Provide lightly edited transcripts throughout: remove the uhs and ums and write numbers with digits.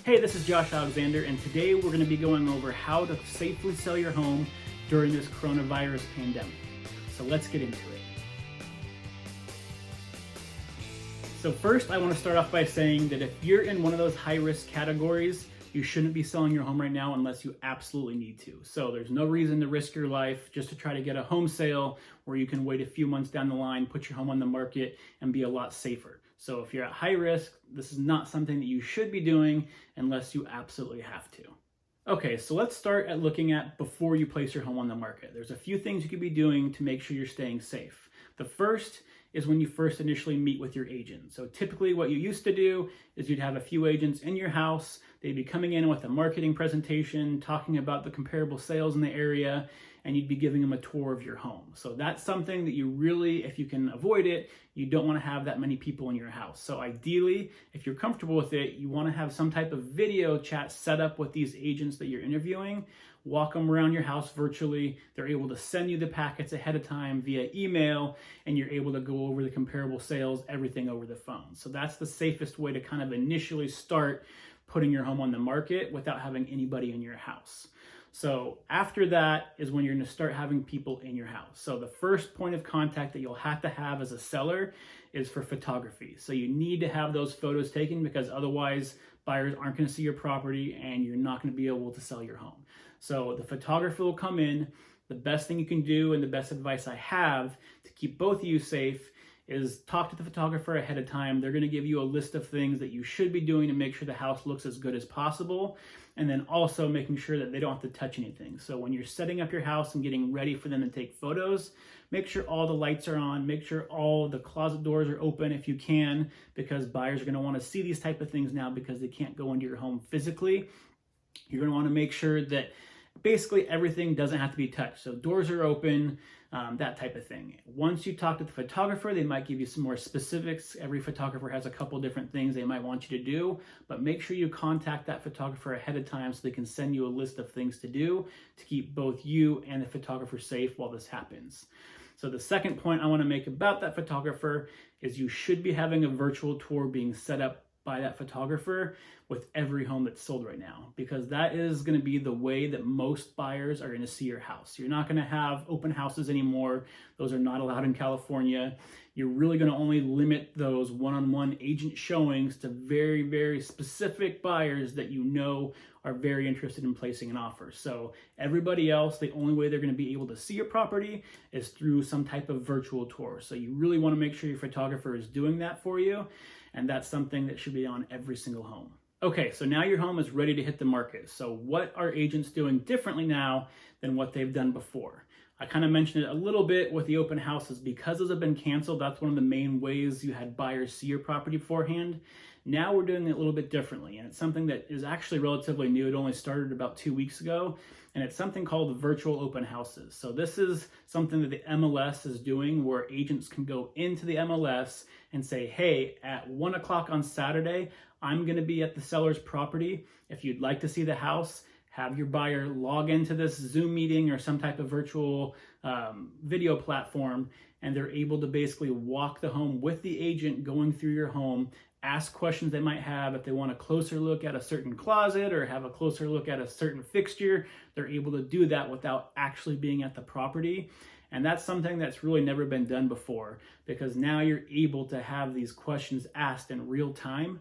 Hey, this is Josh Alexander, and today we're going to be going over how to safely sell your home during this coronavirus pandemic. So let's get into it. So first, I want to start off by saying that if you're in one of those high-risk categories, you shouldn't be selling your home right now unless you absolutely need to. So there's no reason to risk your life just to try to get a home sale where you can wait a few months down the line, put your home on the market, and be a lot safer. So if you're at high risk, this is not something that you should be doing unless you absolutely have to. Okay, so let's start at looking at before you place your home on the market. There's a few things you could be doing to make sure you're staying safe. The first is when you first initially meet with your agent. So typically what you used to do is you'd have a few agents in your house. They'd be coming in with a marketing presentation, talking about the comparable sales in the area, and you'd be giving them a tour of your home. So that's something that you really, if you can avoid it, you don't want to have that many people in your house. So ideally, if you're comfortable with it, you want to have some type of video chat set up with these agents that you're interviewing. Walk them around your house virtually. They're able to send you the packets ahead of time via email, and you're able to go over the comparable sales, everything over the phone. So that's the safest way to kind of initially start putting your home on the market without having anybody in your house. So after that is when you're going to start having people in your house. So the first point of contact that you'll have to have as a seller is for photography. So you need to have those photos taken because otherwise buyers aren't going to see your property and you're not going to be able to sell your home. So the photographer will come in. The best thing you can do and the best advice I have to keep both of you safe is talk to the photographer ahead of time. They're going to give you a list of things that you should be doing to make sure the house looks as good as possible. And then also making sure that they don't have to touch anything. So when you're setting up your house and getting ready for them to take photos, make sure all the lights are on, make sure all the closet doors are open if you can, because buyers are going to want to see these type of things now because they can't go into your home physically. You're going to want to make sure that basically everything doesn't have to be touched. So doors are open, that type of thing. Once you talk to the photographer, they might give you some more specifics. Every photographer has a couple different things they might want you to do, but make sure you contact that photographer ahead of time so they can send you a list of things to do to keep both you and the photographer safe while this happens. So the second point I want to make about that photographer is you should be having a virtual tour being set up by that photographer with every home that's sold right now, because that is going to be the way that most buyers are going to see your house. You're not going to have open houses anymore. Those are not allowed in California. You're really going to only limit those one-on-one agent showings to very, very specific buyers that you know are very interested in placing an offer. So everybody else, the only way they're going to be able to see your property is through some type of virtual tour. So you really want to make sure your photographer is doing that for you. And that's something that should be on every single home. Okay, so now your home is ready to hit the market. So what are agents doing differently now than what they've done before? I kind of mentioned it a little bit with the open houses. Because those have been canceled, that's one of the main ways you had buyers see your property beforehand. Now we're doing it a little bit differently, and it's something that is actually relatively new. It only started about 2 weeks ago, and it's something called virtual open houses. So this is something that the MLS is doing where agents can go into the MLS and say, hey, at 1 o'clock on Saturday, I'm going to be at the seller's property. If you'd like to see the house, have your buyer log into this Zoom meeting or some type of virtual video platform, and they're able to basically walk the home with the agent going through your home, ask questions they might have. If they want a closer look at a certain closet or have a closer look at a certain fixture, they're able to do that without actually being at the property. And that's something that's really never been done before, because now you're able to have these questions asked in real time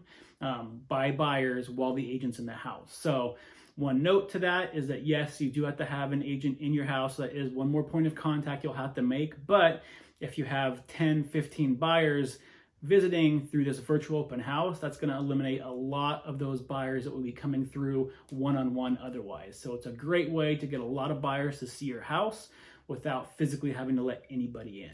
by buyers while the agent's in the house. So one note to that is that yes, you do have to have an agent in your house. That is one more point of contact you'll have to make. But if you have 10, 15 buyers visiting through this virtual open house, that's going to eliminate a lot of those buyers that will be coming through one-on-one otherwise. So it's a great way to get a lot of buyers to see your house without physically having to let anybody in.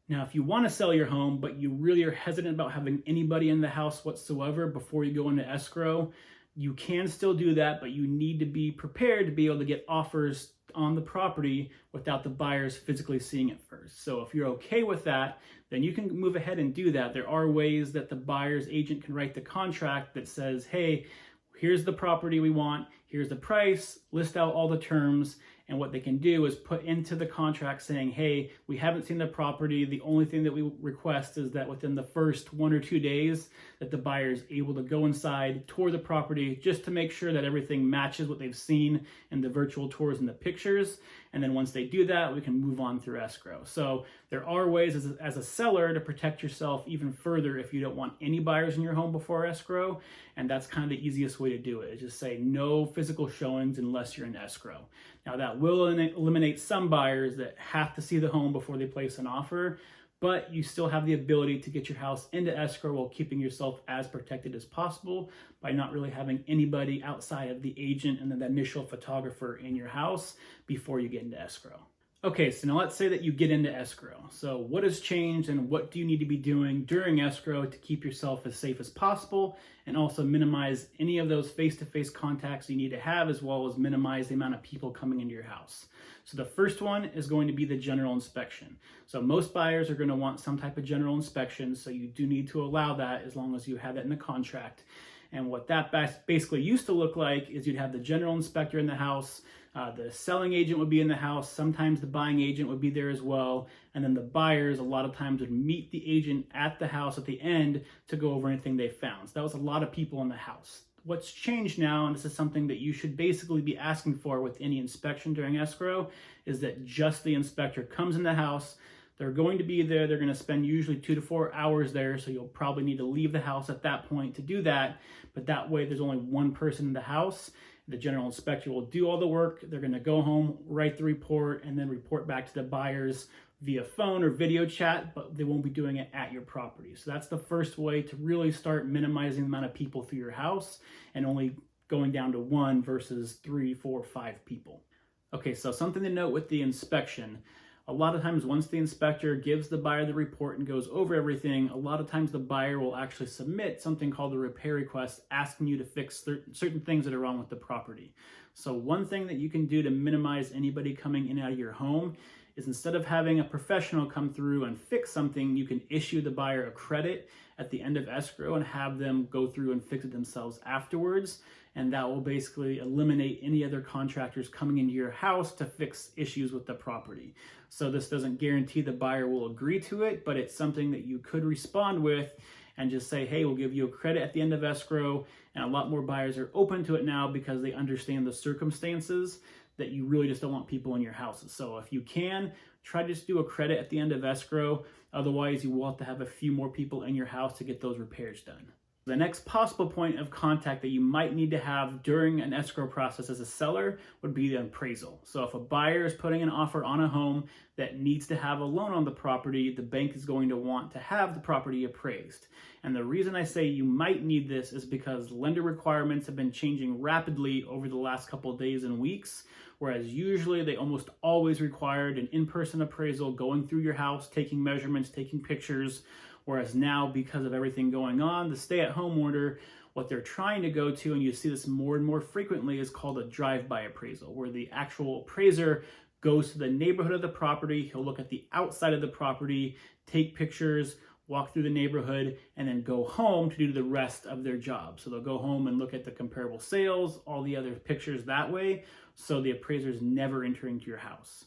Now, if you want to sell your home, but you really are hesitant about having anybody in the house whatsoever before you go into escrow, you can still do that, but you need to be prepared to be able to get offers on the property without the buyers physically seeing it first. So if you're okay with that, then you can move ahead and do that. There are ways that the buyer's agent can write the contract that says, hey, here's the property we want, here's the price, list out all the terms, And what they can do is put into the contract saying, hey, we haven't seen the property. The only thing that we request is that within the first 1 or 2 days that the buyer is able to go inside, tour the property, just to make sure that everything matches what they've seen in the virtual tours and the pictures. And then once they do that, we can move on through escrow. So there are ways as a seller to protect yourself even further if you don't want any buyers in your home before escrow. And that's kind of the easiest way to do it, is just say no physical showings unless you're in escrow. Now that will eliminate some buyers that have to see the home before they place an offer, but you still have the ability to get your house into escrow while keeping yourself as protected as possible by not really having anybody outside of the agent and then the initial photographer in your house before you get into escrow. Okay, so now let's say that you get into escrow. So what has changed and what do you need to be doing during escrow to keep yourself as safe as possible and also minimize any of those face-to-face contacts you need to have, as well as minimize the amount of people coming into your house? So the first one is going to be the general inspection. So most buyers are going to want some type of general inspection, so you do need to allow that as long as you have that in the contract. And what that basically used to look like is you'd have the general inspector in the house, the selling agent would be in the house, sometimes the buying agent would be there as well, and then the buyers a lot of times would meet the agent at the house at the end to go over anything they found. So that was a lot of people in the house. What's changed now, and this is something that you should basically be asking for with any inspection during escrow, is that just the inspector comes in the house. They're going to be there. They're going to spend usually 2 to 4 hours there, so you'll probably need to leave the house at that point to do that. But that way, there's only one person in the house. The general inspector will do all the work. They're going to go home, write the report, and then report back to the buyers via phone or video chat, but they won't be doing it at your property. So that's the first way to really start minimizing the amount of people through your house and only going down to 1 versus 3, 4, 5 people. Okay, so something to note with the inspection. A lot of times once the inspector gives the buyer the report and goes over everything, a lot of times the buyer will actually submit something called a repair request asking you to fix certain things that are wrong with the property. So one thing that you can do to minimize anybody coming in and out of your home is, instead of having a professional come through and fix something, you can issue the buyer a credit at the end of escrow and have them go through and fix it themselves afterwards. And that will basically eliminate any other contractors coming into your house to fix issues with the property. So this doesn't guarantee the buyer will agree to it, but it's something that you could respond with and just say, hey, we'll give you a credit at the end of escrow. And a lot more buyers are open to it now because they understand the circumstances, that you really just don't want people in your houses. So if you can, try to just do a credit at the end of escrow. Otherwise, you will have to have a few more people in your house to get those repairs done. The next possible point of contact that you might need to have during an escrow process as a seller would be the appraisal. So if a buyer is putting an offer on a home that needs to have a loan on the property, the bank is going to want to have the property appraised. And the reason I say you might need this is because lender requirements have been changing rapidly over the last couple of days and weeks, whereas usually they almost always required an in-person appraisal, going through your house, taking measurements, taking pictures. Whereas now, because of everything going on, the stay-at-home order, what they're trying to go to, and you see this more and more frequently, is called a drive-by appraisal, where the actual appraiser goes to the neighborhood of the property. He'll look at the outside of the property, take pictures, walk through the neighborhood, and then go home to do the rest of their job. So they'll go home and look at the comparable sales, all the other pictures that way, so the appraiser is never entering to your house.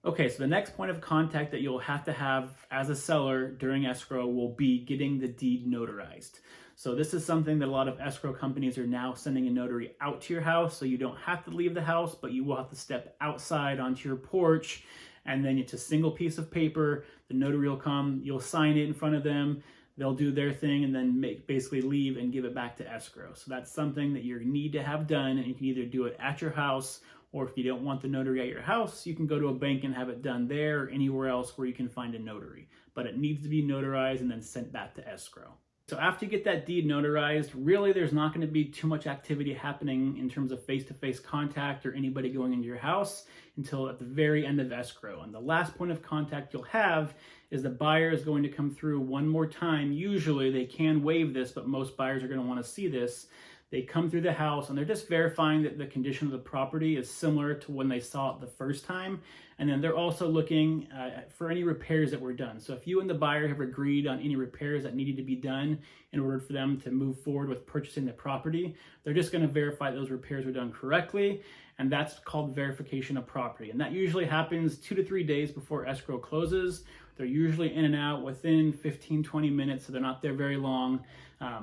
Okay, so the next point of contact that you'll have to have as a seller during escrow will be getting the deed notarized. So this is something that a lot of escrow companies are now sending a notary out to your house, so you don't have to leave the house, but you will have to step outside onto your porch, and then it's a single piece of paper. The notary will come, you'll sign it in front of them, they'll do their thing, and then basically leave and give it back to escrow. So that's something that you need to have done, and you can either do it at your house, or if you don't want the notary at your house, you can go to a bank and have it done there or anywhere else where you can find a notary. But it needs to be notarized and then sent back to escrow. So after you get that deed notarized, really there's not going to be too much activity happening in terms of face-to-face contact or anybody going into your house until at the very end of escrow. And the last point of contact you'll have is the buyer is going to come through one more time. Usually they can waive this, but most buyers are going to want to see this. They come through the house and they're just verifying that the condition of the property is similar to when they saw it the first time. And then they're also looking for any repairs that were done. So if you and the buyer have agreed on any repairs that needed to be done in order for them to move forward with purchasing the property, they're just going to verify those repairs were done correctly. And that's called verification of property. And that usually happens 2 to 3 days before escrow closes. They're usually in and out within 15-20 minutes, so they're not there very long.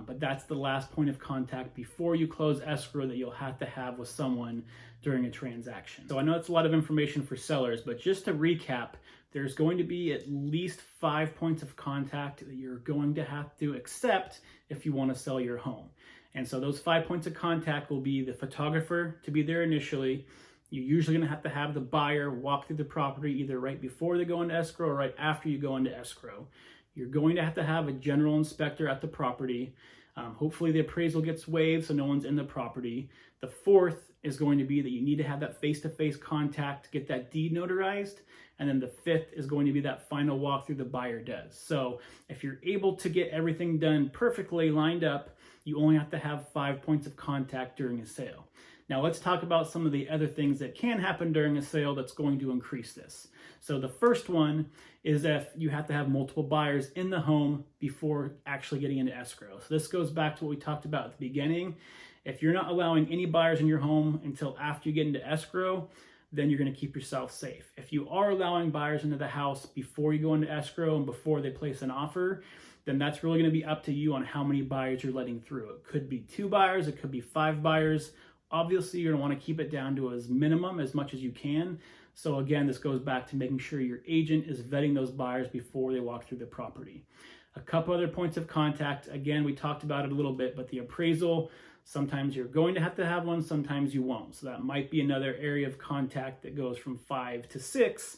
But that's the last point of contact before you close escrow that you'll have to have with someone during a transaction. So I know it's a lot of information for sellers, but just to recap, there's going to be at least 5 points of contact that you're going to have to accept if you want to sell your home. And so those 5 points of contact will be the photographer to be there initially. You're usually going to have the buyer walk through the property either right before they go into escrow or right after you go into escrow. You're going to have a general inspector at the property. Hopefully the appraisal gets waived so no one's in the property. The fourth is going to be that you need to have that face-to-face contact to get that deed notarized. And then the fifth is going to be that final walkthrough the buyer does. So if you're able to get everything done perfectly lined up, you only have to have 5 points of contact during a sale. Now let's talk about some of the other things that can happen during a sale that's going to increase this. So the first one is if you have to have multiple buyers in the home before actually getting into escrow. So this goes back to what we talked about at the beginning. If you're not allowing any buyers in your home until after you get into escrow, then you're going to keep yourself safe. If you are allowing buyers into the house before you go into escrow and before they place an offer, then that's really going to be up to you on how many buyers you're letting through. It could be 2 buyers, it could be 5 buyers. Obviously, you're going to want to keep it down to as minimum as much as you can. So again, this goes back to making sure your agent is vetting those buyers before they walk through the property. A couple other points of contact. Again, we talked about it a little bit, but the appraisal, sometimes you're going to have one, sometimes you won't. So that might be another area of contact that goes from 5 to 6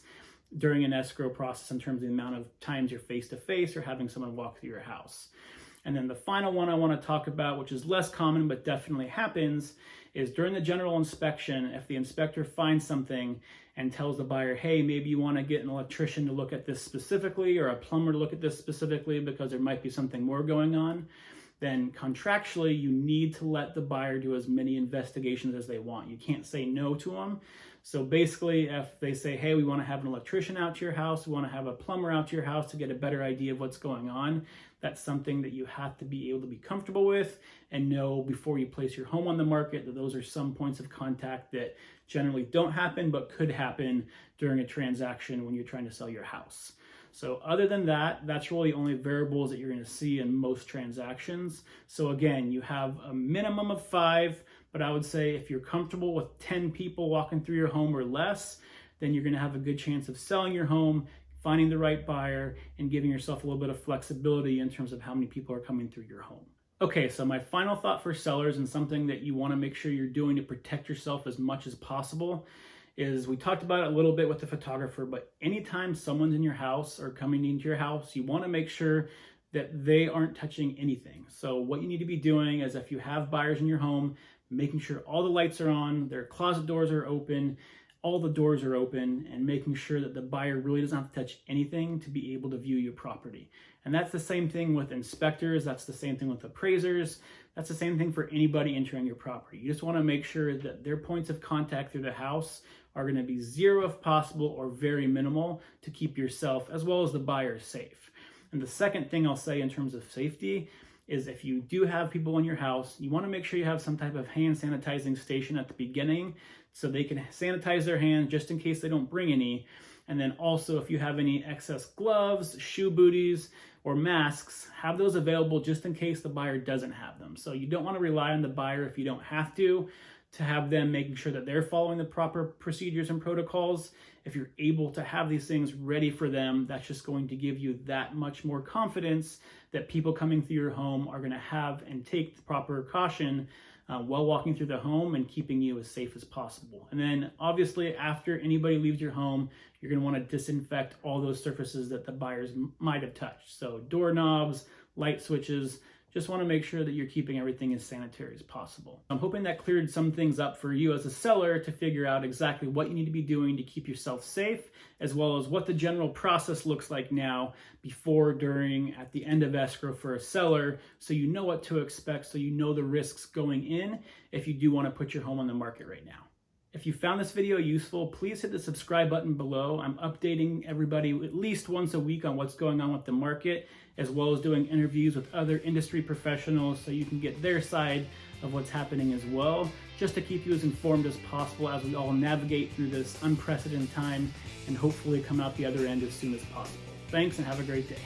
during an escrow process in terms of the amount of times you're face-to-face or having someone walk through your house. And then the final one I want to talk about, which is less common but definitely happens, is during the general inspection, if the inspector finds something and tells the buyer, hey, maybe you want to get an electrician to look at this specifically or a plumber to look at this specifically because there might be something more going on, then contractually you need to let the buyer do as many investigations as they want. You can't say no to them. So basically, if they say, hey, we want to have an electrician out to your house, we want to have a plumber out to your house to get a better idea of what's going on, that's something that you have to be able to be comfortable with and know before you place your home on the market that those are some points of contact that generally don't happen but could happen during a transaction when you're trying to sell your house. So other than that, that's really the only variables that you're going to see in most transactions. So again, you have a minimum of 5, but I would say if you're comfortable with 10 people walking through your home or less, then you're going to have a good chance of selling your home, finding the right buyer, and giving yourself a little bit of flexibility in terms of how many people are coming through your home. Okay, so my final thought for sellers, and something that you want to make sure you're doing to protect yourself as much as possible, is we talked about it a little bit with the photographer, but anytime someone's in your house or coming into your house, you want to make sure that they aren't touching anything. So what you need to be doing is, if you have buyers in your home, making sure all the lights are on, their closet doors are open, all the doors are open, and making sure that the buyer really doesn't have to touch anything to be able to view your property. And that's the same thing with inspectors, that's the same thing with appraisers, that's the same thing for anybody entering your property. You just want to make sure that their points of contact through the house are going to be 0 if possible or very minimal to keep yourself as well as the buyer safe. And the second thing I'll say in terms of safety is, if you do have people in your house, you want to make sure you have some type of hand sanitizing station at the beginning so they can sanitize their hands just in case they don't bring any. And then also, if you have any excess gloves, shoe booties, or masks, have those available just in case the buyer doesn't have them. So you don't want to rely on the buyer if you don't have to have them making sure that they're following the proper procedures and protocols. If you're able to have these things ready for them, that's just going to give you that much more confidence that people coming through your home are going to have and take the proper caution while walking through the home and keeping you as safe as possible. And then obviously, after anybody leaves your home, you're going to want to disinfect all those surfaces that the buyers might have touched. So doorknobs, light switches, Just want to make sure that you're keeping everything as sanitary as possible. I'm hoping that cleared some things up for you as a seller to figure out exactly what you need to be doing to keep yourself safe, as well as what the general process looks like now, before, during, at the end of escrow for a seller, so you know what to expect, so you know the risks going in if you do want to put your home on the market right now. If you found this video useful, please hit the subscribe button below. I'm updating everybody at least once a week on what's going on with the market, as well as doing interviews with other industry professionals so you can get their side of what's happening as well, just to keep you as informed as possible as we all navigate through this unprecedented time and hopefully come out the other end as soon as possible. Thanks and have a great day.